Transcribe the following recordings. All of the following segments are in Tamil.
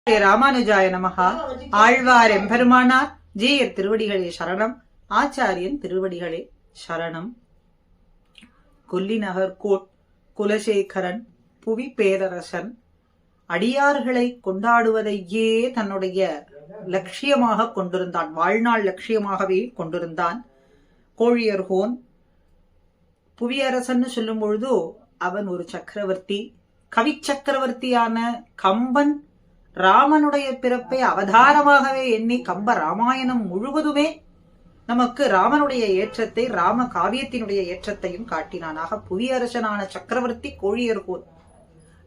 ராமானுஜாய நமகா. ஆழ்வார் எம்பெருமானார் ஜீயர் திருவடிகளே சரணம். ஆச்சாரியன் திருவடிகளே சரணம். கொல்லிநகர்கோட் குலசேகரன் புவி பேரரசன் அடியார்களை கொண்டாடுவதையே தன்னுடைய லட்சியமாக கொண்டிருந்தான். வாழ்நாள் லட்சியமாகவே கொண்டிருந்தான். கோழியர்கோன் புவியரசன் சொல்லும் பொழுது அவன் ஒரு சக்கரவர்த்தி. கவி சக்கரவர்த்தியான கம்பன் ராமனுடைய பிறப்பை அவதாரமாகவே எண்ணி கம்ப ராமாயணம் முழுவதுமே நமக்கு ராமனுடைய ஏற்றத்தை, ராம காவியத்தினுடைய ஏற்றத்தையும் காட்டினானாக. புவியரசனான சக்கரவர்த்தி கோழியர்கோன்,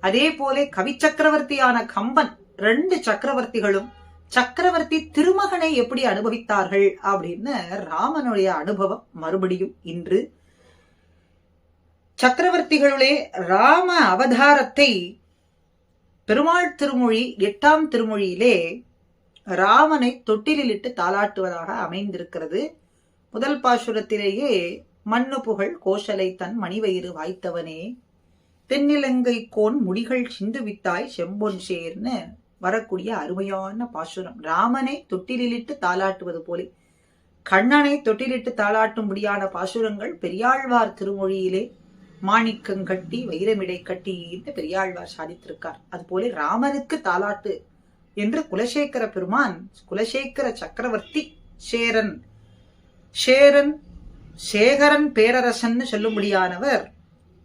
அதே போல கவி சக்கரவர்த்தியான கம்பன், ரெண்டு சக்கரவர்த்திகளும் சக்கரவர்த்தி திருமகனை எப்படி அனுபவித்தார்கள் அப்படின்னு ராமனுடைய அனுபவம் மறுபடியும் இன்று. சக்கரவர்த்திகளுடைய ராம அவதாரத்தை பெருமாள் திருமொழி 8ஆம் திருமொழியிலே ராமனை தொட்டிலிட்டு தாளாட்டுவதாக அமைந்திருக்கிறது. முதல் பாசுரத்திலேயே மண்ணு புகழ் கோசலை தன் மணிவயிறு வாய்த்தவனே, தென்னிலங்கை கோன் முடிகள் சிந்துவித்தாய் செம்பொன் சேர்னு வரக்கூடிய அருமையான பாசுரம். ராமனை தொட்டிலிட்டு தாளாட்டுவது போல கண்ணனை தொட்டிலிட்டு தாளாட்டும்படியான பாசுரங்கள் பெரியாழ்வார் திருமொழியிலே மாணிக்கங்கட்டி வைரமிடை கட்டி என்று பெரியாழ்வார் சாதித்திருக்கார். அதுபோல ராமனுக்கு தாலாட்டு என்று குலசேகர பெருமான், குலசேகர சக்கரவர்த்தி சேகரன் பேரரசன் சொல்லும்படியானவர்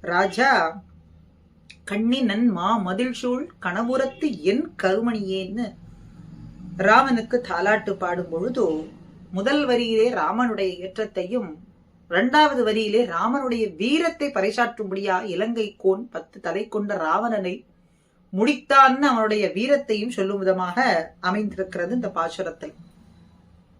ராஜா கண்ணினன் மா மதில் சூழ் கணபுரத்து என் கருமணியேன்னு ராமனுக்கு தாலாட்டு பாடும் பொழுது முதல் வரியிலே ராமனுடைய ஏற்றத்தையும், 2வது வரியிலே ராமனுடைய வீரத்தை பறைசாற்றும்படியா இலங்கை கோன் 10 தலை கொண்ட ராவணனை முடித்தான்னு அவனுடைய வீரத்தையும் சொல்லும் விதமாக அமைந்திருக்கிறது இந்த பாசுரத்தை.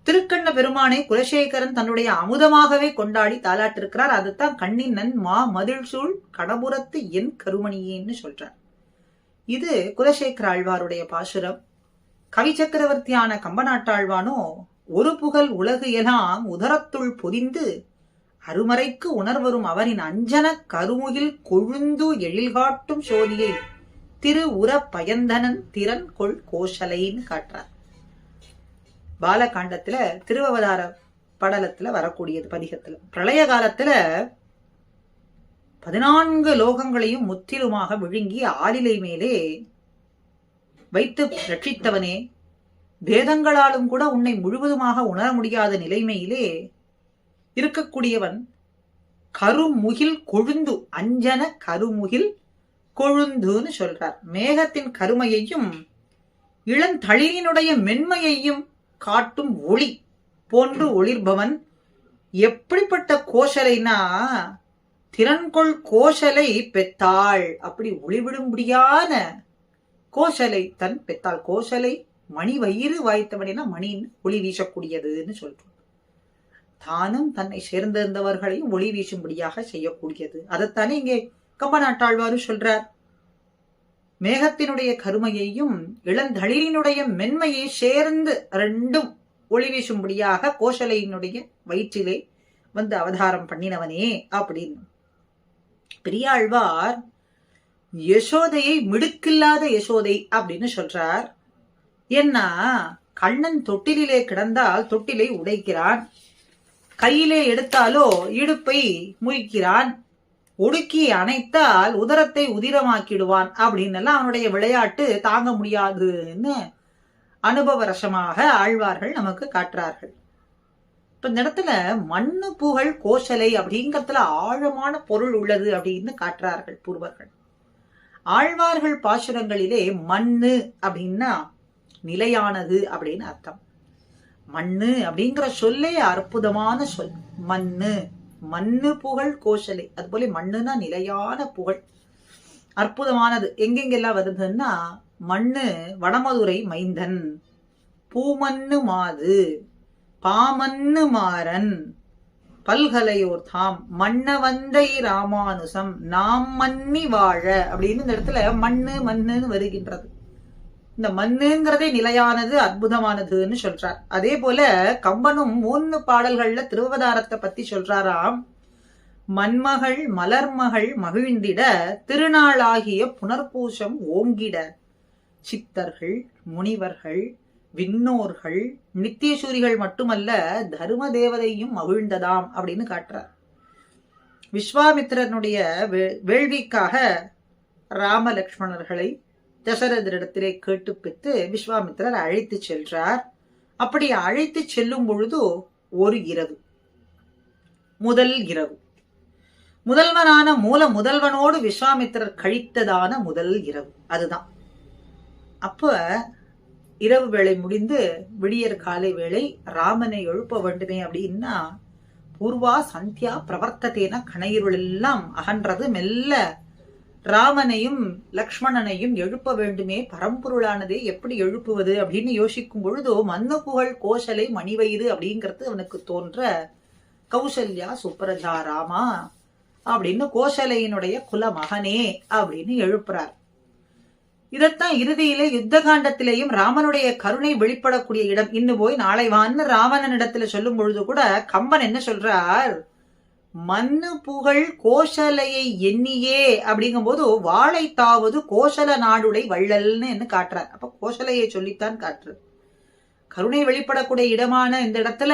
திருக்கண்ண பெருமானை குலசேகரன் தன்னுடைய அமுதமாகவே கொண்டாடி தாளாட்டிருக்கிறார். அதுதான் கண்ணினன் மா மதில் சூழ் கடபுரத்து என் கருமணியேன்னு சொல்றார். இது குலசேகர ஆழ்வாருடைய பாசுரம். கவி சக்கரவர்த்தியான கம்பநாட்டாழ்வானோ ஒரு புகழ் உலகு எல்லாம் உதரத்துள் பொதிந்து அருமறைக்கு உணர்வரும் அவரின் அஞ்சன கருமுகில் கொழுந்து எழில்காட்டும் சோதியை திரு உர பயந்தனன் திறன் கொள் கோஷலைன்னு காட்டுறார். பாலகாண்டத்துல திருவவதார படலத்துல வரக்கூடியது பதிகத்துல. பிரளய காலத்துல 14 லோகங்களையும் முற்றிலுமாக விழுங்கி ஆலிலை மேலே வைத்து ரட்சித்தவனே, வேதங்களாலும் கூட உன்னை முழுவதுமாக உணர முடியாத நிலைமையிலே இருக்கக்கூடியவன், கருமுகில் கொழுந்து, அஞ்சன கருமுகில் கொழுந்துன்னு சொல்றார். மேகத்தின் கருமையையும் இளந்தளிரினுடைய மென்மையையும் காட்டும் ஒளி போன்று ஒளிர்பவன். எப்படிப்பட்ட கோஷலைனா திறன்கொள் கோஷலை பெத்தாள், அப்படி ஒளிவிடும்படியான கோஷலை தன் பெத்தாள். கோஷலை மணி வயிறு வாய்த்தவனா மணின்னு ஒளி வீசக்கூடியதுன்னு சொல்றோம். தானும் தன்னை சேர்ந்திருந்தவர்களையும் ஒளி வீசும்படியாக செய்யக்கூடியது. அதைத்தானே இங்கே கம்பநாட்டாழ்வாரு சொல்றார். மேகத்தினுடைய கருமையையும் இளந்தளிரினுடைய மென்மையை சேர்ந்து ரெண்டும் ஒளி வீசும்படியாக கோஷலையினுடைய வயிற்றிலே வந்து அவதாரம் பண்ணினவனே அப்படின்னு. பெரியாழ்வார் யசோதையை மிடுக்கில்லாத யசோதை அப்படின்னு சொல்றார். ஏன்னா கண்ணன் தொட்டிலே கிடந்தால் தொட்டிலை உடைக்கிறான், கையிலே எடுத்தாலோ இடுப்பை முறிக்கிறான், ஒடுக்கி அணைத்தால் உதரத்தை உதிரமாக்கிடுவான் அப்படின்னு அவனுடைய விளையாட்டு தாங்க முடியாதுன்னு அனுபவ ரசமாக ஆழ்வார்கள் நமக்கு காட்டுறார்கள். இப்ப இந்த இடத்துல மண்ணு புகழ் கோஷலை அப்படிங்கறதுல ஆழமான பொருள் உள்ளது அப்படின்னு காட்டுறார்கள் பூர்வர்கள். ஆழ்வார்கள் பாசுரங்களிலே மண்ணு அப்படின்னா நிலையானது அப்படின்னு அர்த்தம். மண்ணு அப்படிங்கிற சொல்லே அற்புதமான சொல். மண்ணு, மண்ணு புகழ் கோஷலை. அது போல மண்ணுனா நிலையான புகழ், அற்புதமானது. எங்கெங்கெல்லாம் வருதுன்னா மண்ணு வடமதுரை மைந்தன், பூமண்ணு மாது, பாமண்ணு மாறன், பல்கலையோர் தாம், மன்னவந்தை ராமானுசம், நாம் மன்னி வாழ அப்படின்னு இந்த இடத்துல மண்ணு மண்ணுன்னு வருகின்றது. இந்த மண்ணுங்கிறதே நிலையானது, அற்புதமானதுன்னு சொல்றார். அதே போல கம்பனும் 3 பாடல்கள்ல திருவவதாரத்தை பத்தி சொல்றாராம். மண்மகள் மலர்மகள் மகிழ்ந்திட திருநாளாகிய புனர்பூசம் ஓங்கிட சித்தர்கள், முனிவர்கள், விண்ணோர்கள், நித்தியசூரிகள் மட்டுமல்ல தர்ம தேவதையும் மகிழ்ந்ததாம் அப்படின்னு காட்டுறார். விஸ்வாமித்திரனுடைய வேள்விக்காக ராம லக்ஷ்மணர்களை தசரதரிடத்திலே கேட்டுப்பித்து விஸ்வாமித்திரர் அழைத்து செல்றார். அப்படி அழைத்து செல்லும் பொழுது ஒரு இரவு, முதல் இரவு, முதல்வனான முதல்வனோடு விஸ்வாமித்திரர் கழித்ததான முதல் இரவு அதுதான். அப்ப இரவு வேளை முடிந்து விடியற் காலை வேளை ராமனை எழுப்ப வேண்டுமே அப்படின்னா பூர்வா சந்தியா பிரவர்த்ததேன கணையிருள் எல்லாம் அகன்றது. மெல்ல ராமனையும் லக்ஷ்மணனையும் எழுப்ப வேண்டுமே, பரம்பொருளானதே எப்படி எழுப்புவது அப்படின்னு யோசிக்கும் பொழுது மன்னு புகழ் கோசலை மணிவயிறு அப்படிங்கிறது அவனுக்கு தோன்ற கௌசல்யா சுப்ரஜா ராமா அப்படின்னு கோசலையினுடைய குல மகனே அப்படின்னு எழுப்புறார். இதத்தான் இறுதியிலே யுத்த காண்டத்திலேயும் ராமனுடைய கருணை வெளிப்படக்கூடிய இடம். இன்னும் போய் நாளை வான்னு ராவணனிடத்துல சொல்லும் பொழுது கூட கம்பன் என்ன சொல்றார், மன்னு புகழ் கோசலையை எண்ணியே அப்படிங்கும் போது வாழை தாவது கோசல நாடுடை வள்ளல்னு என்ன காட்டுறார். அப்ப கோசலையை சொல்லித்தான் காட்டுற. கருணை வெளிப்படக்கூடிய இடமான இந்த இடத்துல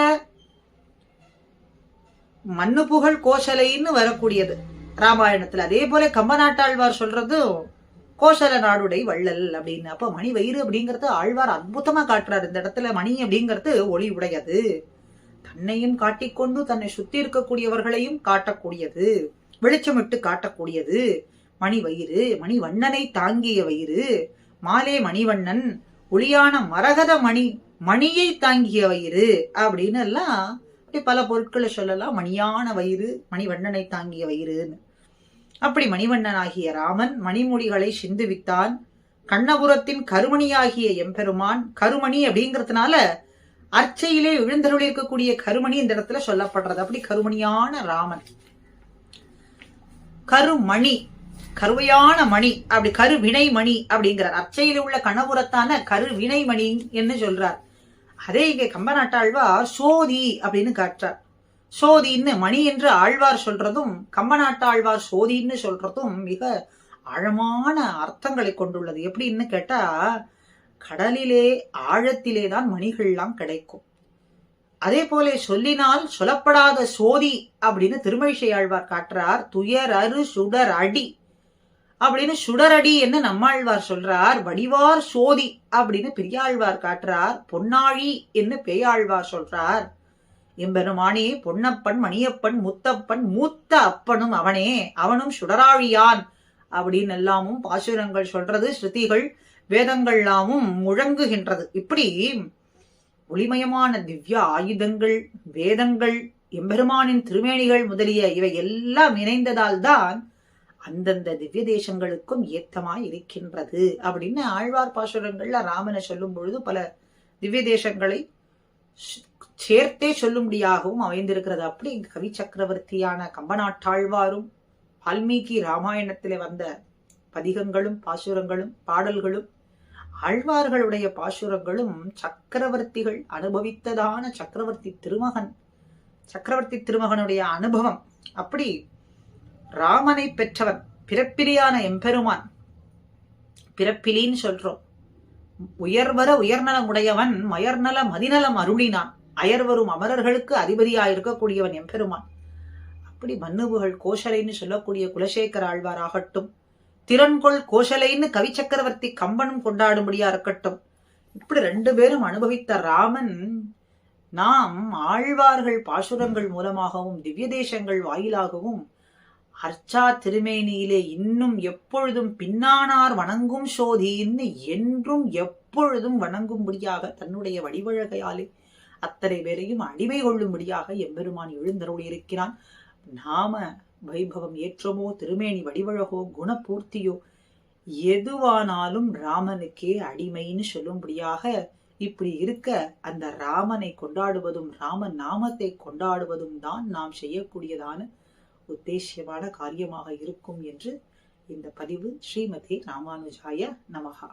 மன்னு புகழ் கோசலைன்னு வரக்கூடியது ராமாயணத்துல. அதே போல கம்பநாட்டாழ்வார் சொல்றது கோசல நாடுடை வள்ளல் அப்படின்னு. அப்ப மணி வயிறு அப்படிங்கறது ஆழ்வார் அற்புதமா காட்டுறாரு. இந்த இடத்துல மணி அப்படிங்கிறது ஒளி உடையது, தன்னையும் காட்டிக்கொண்டு தன்னை சுத்தி இருக்கக்கூடியவர்களையும் காட்டக்கூடியது, வெளிச்சமிட்டு காட்டக்கூடியது. மணி வயிறு, மணி வண்ணனை தாங்கிய வயிறு, மாலே மணிவண்ணன், ஒளியான மரகத மணியை தாங்கிய வயிறு அப்படின்னு எல்லாம் பல பொருட்களை சொல்லலாம். மணியான வயிறு, மணிவண்ணனை தாங்கிய வயிறுன்னு. அப்படி மணிவண்ணன் ஆகிய ராமன் மணிமொழிகளை சிந்துவித்தான். கண்ணபுரத்தின் கருமணியாகிய எம்பெருமான், கருமணி அப்படிங்கிறதுனால அர்ச்சையிலே எழுந்தருளி இருக்கக்கூடிய கருமணி இந்த இடத்துல சொல்லப்படுறது. அப்படி கருமணியான ராமன், கருமணி, கருவையான மணி, அப்படி கருவினை மணி அப்படிங்கிறார். அர்ச்சையில உள்ள கண்ணபுரத்தான கருவினை மணி என்று சொல்றார். அதே இங்க கம்பநாட்டாழ்வார் சோதி அப்படின்னு காட்டுறார். சோதின்னு மணி என்று ஆழ்வார் சொல்றதும் கம்பநாட்டாழ்வார் சோதின்னு சொல்றதும் மிக ஆழமான அர்த்தங்களை கொண்டுள்ளது. எப்படின்னு கேட்டா, கடலிலே ஆழத்திலே தான் மணிகள்லாம் கிடைக்கும். அதே போல சொல்லினால் சொல்லப்படாத சோதி அப்படின்னு திருமழிசை ஆழ்வார் காட்டுறார். துயர் அரு சுடர் அடி அப்படின்னு சுடரடி என்ன நம்மாழ்வார் சொல்றார். வடிவார் சோதி அப்படின்னு பெரியாழ்வார் காட்டுறார். பொன்னாழி என்ன பேயாழ்வார் சொல்றார். எம்பெருமானே பொன்னப்பன் மணியப்பன் முத்தப்பன் மூத்த அப்பனும் அவனே, அவனும் சுடராழியான் அப்படின்னு எல்லாமும் பாசுரங்கள் சொல்றது. ஸ்ருதிகள் வேதங்கள் எல்லாமும் முழங்குகின்றது. இப்படி ஒளிமயமான திவ்ய ஆயுதங்கள், வேதங்கள், எம்பெருமானின் திருமேனிகள் முதலிய இவை எல்லாம் இணைந்ததால் தான் அந்தந்த திவ்ய தேசங்களுக்கும் ஏத்தமாய் இருக்கின்றது அப்படின்னு ஆழ்வார் பாசுரங்கள்ல ராமனை சொல்லும் பொழுது பல திவ்ய தேசங்களை சேர்த்தே சொல்லும்படியாகவும் அமைந்திருக்கிறது. அப்படி கவி சக்கரவர்த்தியான கம்பநாட்டாழ்வாரும் வால்மீகி ராமாயணத்திலே வந்த பதிகங்களும் பாசுரங்களும் பாடல்களும் ஆழ்வார்களுடைய பாசுரங்களும் சக்கரவர்த்திகள் அனுபவித்ததான சக்கரவர்த்தி திருமகனுடைய அனுபவம். அப்படி ராமனை பெற்றவன் பிறப்பிலியான எம்பெருமான், பிறப்பிலின்னு சொல்றோம். உயர்வர உயர்நலம் உடையவன் மயர்நல மதிநலம் அருளினான். அயர்வரும் அமரர்களுக்கு அதிபதியா இருக்கக்கூடியவன் எம்பெருமான். அப்படி மன்னுபுகள் கோசலைன்னு சொல்லக்கூடிய குலசேகர ஆழ்வார் ஆகட்டும், திறன்கொள் கோசலைன்னு கவி சக்கரவர்த்தி கம்பனும் கொண்டாடும்படியா இருக்கட்டும், இப்படி ரெண்டு பேரும் அனுபவித்த ராமன் நாம் ஆழ்வார்கள் பாசுரங்கள் மூலமாகவும் திவ்ய தேசங்கள் வாயிலாகவும் அர்ச்சா திருமேனியிலே இன்னும் எப்பொழுதும் பின்னானார் வணங்கும் சோதின்னு என்றும் எப்பொழுதும் வணங்கும்படியாக தன்னுடைய வடிவழகையாலே அத்தனை பேரையும் அடிமை கொள்ளும்படியாக எம்பெருமான் எழுந்தருளியிருக்கிறான். நாம வைபவம் ஏற்றமோ திருமேனி வடிவழகோ குணபூர்த்தியோ எதுவானாலும் ராமனுக்கே அடிமைன்னு சொல்லும்படியாக இப்படி இருக்க அந்த ராமனை கொண்டாடுவதும் ராமன் நாமத்தை கொண்டாடுவதும் தான் நாம் செய்யக்கூடியதான உத்தேசியமான காரியமாக இருக்கும் என்று இந்த பதிவு. ஸ்ரீமதி ராமானுஜாய நமஹா.